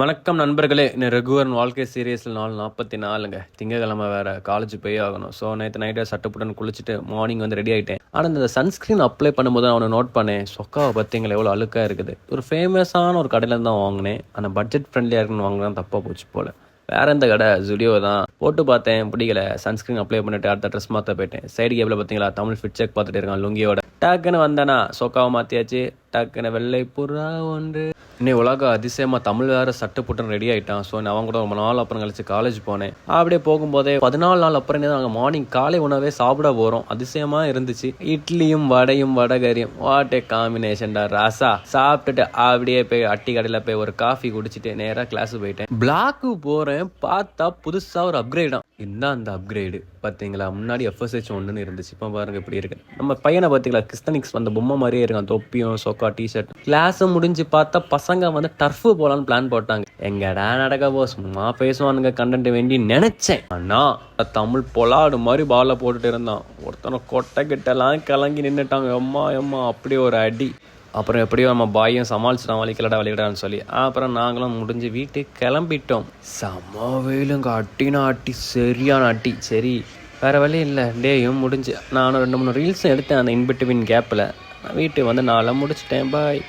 வணக்கம் நண்பர்களே. இன்னும் ரகுவரன் வாழ்க்கை சீரியஸில் 4:44ங்க. திங்கக்கிழமை வேறு காலேஜ் போய் ஆகணும். ஸோ நேற்று நைட்டே சட்டப்புட்டன்னு குளிச்சுட்டு மார்னிங் வந்து ரெடி ஆகிட்டேன். ஆனால் இந்த சன்ஸ்க்ரீன் அப்ளை பண்ணும்போது அவனை நோட் பண்ணேன். சொக்காவை பார்த்தீங்களா எவ்வளோ அழுக்காக இருக்குது. ஒரு ஃபேமஸான ஒரு கடையில் தான் வாங்கினேன். ஆனால் பட்ஜெட் ஃப்ரெண்ட்லியாக இருக்குன்னு வாங்கினா தப்பாக போச்சு போல். வேற எந்த கடை ஜுடியோ தான். போட்டு பார்த்தேன், பிடிக்கல. சன்ஸ்க்ரீன் அப்ளை பண்ணிட்டு அடுத்த ட்ரெஸ் மாற்ற போயிட்டேன். சைடு கேபில் பார்த்தீங்களா தமிழ் ஃபிட் செக் பார்த்துட்டு இருக்கான் லுங்கியோட. டக்குன்னு வந்தேனா சொக்காவை மாற்றியாச்சு. டக்குன்னு வெள்ளை புறா ஒன்று. இன்னும் உலக அதிசயமாக தமிழ் வேறு சட்டு புட்டுன்னு ரெடி ஆகிட்டான். ஸோ நான் அவங்க கூட ரொம்ப நாள் அப்புறம் கழிச்சு காலேஜ் போனேன். அப்படியே போகும்போதே 14 நாள் அப்புறம் நாங்கள் மார்னிங் காலை உணவே சாப்பிட போகிறோம். அதிசயமாக இருந்துச்சு. இட்லியும் வடையும் வடகரியும் வாட் ஏ காம்பினேஷன்டா ராசா. சாப்பிட்டுட்டு அப்படியே போய் அட்டி கடையில் போய் ஒரு காஃபி குடிச்சிட்டு நேராக கிளாஸுக்கு போயிட்டேன். பிளாக்கு போகிறேன், பார்த்தா புதுசாக ஒரு அப்கிரேடாக. இதுதான் அந்த அப்கிரேடு பார்த்தீங்களா. முன்னாடி FSH 1ன்னு இருந்துச்சு. இப்போ பாருங்க இப்படி இருக்கு. நம்ம பையனை பார்த்தீங்களா, கிறிஸ்தனிக்ஸ் வந்த பொம்மை மாதிரியே இருக்கான். தொப்பியும் சொக்கா டிஷர்ட். கிளாஸும் முடிஞ்சு பார்த்தா பசங்க வந்து டர்ஃபு போலான்னு பிளான் போட்டாங்க. எங்கடா நடக்க போ, சும்மா பேசுவானுங்க கண்டென்ட் வேண்டி நினைச்சேன். ஆனா தமிழ் பொலாடு மாதிரி பாலை போட்டுட்டு இருந்தான். ஒருத்தனை கொட்டை கிட்டலாம் கிளங்கி நின்றுட்டாங்க. எம்மா எம்மா அப்படி ஒரு அடி. அப்புறம் எப்படியோ நம்ம பாயும் சமாளிச்சிட்டோம், வலிக்கடான்னு சொல்லி. அப்புறம் நாங்களும் முடிஞ்சு வீட்டுக்கு கிளம்பிட்டோம். செம்ம வெயிலுங்க, அட்டினா அட்டி, சரியான அட்டி. சரி வேறு வழி இல்லை, டேயும் முடிஞ்சு. நானும் 2-3 ரீல்ஸும் எடுத்தேன் அந்த இன்பிட்வீன் கேப்பில். வீட்டுக்கு வந்து நாளை முடிச்சிட்டேன். பாய்.